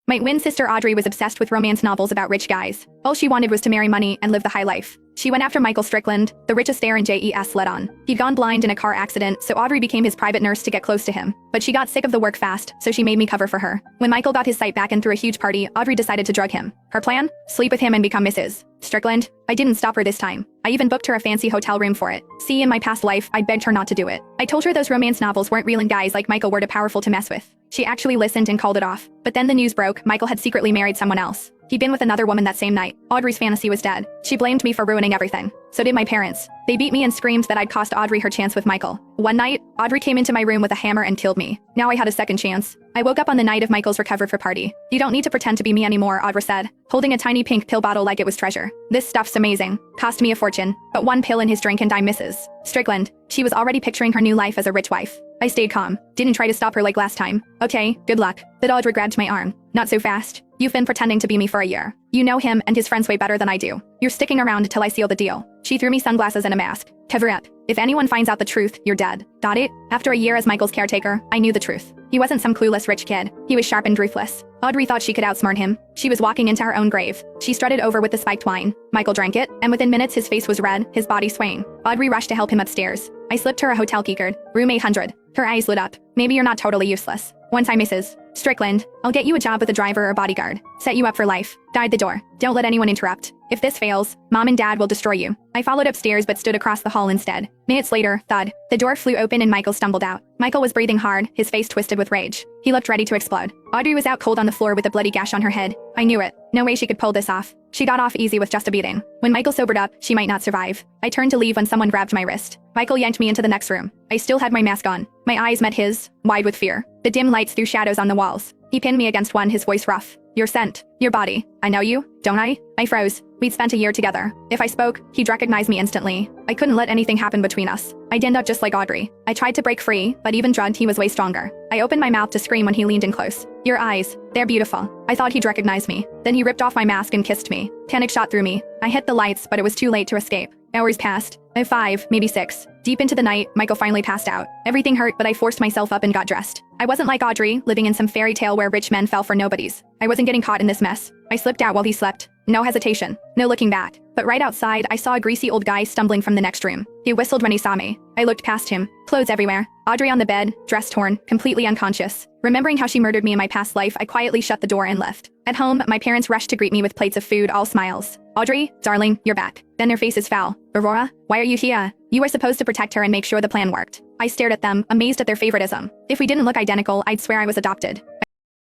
My twin sister Audrey was obsessed with romance novels about rich guys. All she wanted was to marry money and live the high life. She went after Michael Strickland, the richest heir in JES let on. He'd gone blind in a car accident, so Audrey became his private nurse to get close to him. But she got sick of the work fast, so she made me cover for her. When Michael got his sight back and threw a huge party, Audrey decided to drug him. Her plan? Sleep with him and become Mrs. Strickland. I didn't stop her this time. I even booked her a fancy hotel room for it. See, in my past life, I begged her not to do it. I told her those romance novels weren't real and guys like Michael were too powerful to mess with. She actually listened and called it off. But then the news broke, Michael had secretly married someone else. He'd been with another woman that same night. Audrey's fantasy was dead. She blamed me for ruining everything. So did my parents. They beat me and screamed that I'd cost Audrey her chance with Michael. One night, Audrey came into my room with a hammer and killed me. Now I had a second chance. I woke up on the night of Michael's recovered for party. You don't need to pretend to be me anymore, Audrey said, holding a tiny pink pill bottle like it was treasure. This stuff's amazing. Cost me a fortune. But one pill in his drink and I'm Mrs. Strickland. She was already picturing her new life as a rich wife. I stayed calm. Didn't try to stop her like last time. Okay, good luck. But Audrey grabbed my arm. Not so fast. You've been pretending to be me for a year. You know him and his friends way better than I do. You're sticking around till I seal the deal. She threw me sunglasses and a mask. Cover up. If anyone finds out the truth, you're dead. Got it? After a year as Michael's caretaker, I knew the truth. He wasn't some clueless rich kid. He was sharp and ruthless. Audrey thought she could outsmart him. She was walking into her own grave. She strutted over with the spiked wine. Michael drank it, and within minutes his face was red, his body swaying. Audrey rushed to help him upstairs. I slipped her a hotel keycard. Room 800. Her eyes lit up. Maybe you're not totally useless. Once I'm Mrs. Strickland, I'll get you a job with a driver or bodyguard. Set you up for life. Guide the door. Don't let anyone interrupt. If this fails, Mom and Dad will destroy you. I followed upstairs but stood across the hall instead. Minutes later, thud. The door flew open and Michael stumbled out. Michael was breathing hard, his face twisted with rage. He looked ready to explode. Audrey was out cold on the floor with a bloody gash on her head. I knew it. No way she could pull this off. She got off easy with just a beating. When Michael sobered up, she might not survive. I turned to leave when someone grabbed my wrist. Michael yanked me into the next room. I still had my mask on. My eyes met his, wide with fear. The dim lights threw shadows on the walls. He pinned me against one, his voice rough. Your scent. Your body. I know you, don't I? I froze. We'd spent a year together. If I spoke, he'd recognize me instantly. I couldn't let anything happen between us. I'd end up just like Audrey. I tried to break free, but even drugged, he was way stronger. I opened my mouth to scream when he leaned in close. Your eyes. They're beautiful. I thought he'd recognize me. Then he ripped off my mask and kissed me. Panic shot through me. I hit the lights, but it was too late to escape. Hours passed. 5, maybe 6. Deep into the night, Michael finally passed out. Everything hurt, but I forced myself up and got dressed. I wasn't like Audrey, living in some fairy tale where rich men fell for nobodies. I wasn't getting caught in this mess. I slipped out while he slept. No hesitation. No looking back. But right outside, I saw a greasy old guy stumbling from the next room. He whistled when he saw me. I looked past him. Clothes everywhere. Audrey on the bed, dress torn, completely unconscious. Remembering how she murdered me in my past life, I quietly shut the door and left. At home, my parents rushed to greet me with plates of food, all smiles. Audrey, darling, you're back. Then their faces fell. Aurora, why are you here? You were supposed to protect her and make sure the plan worked. I stared at them, amazed at their favoritism. If we didn't look identical, I'd swear I was adopted.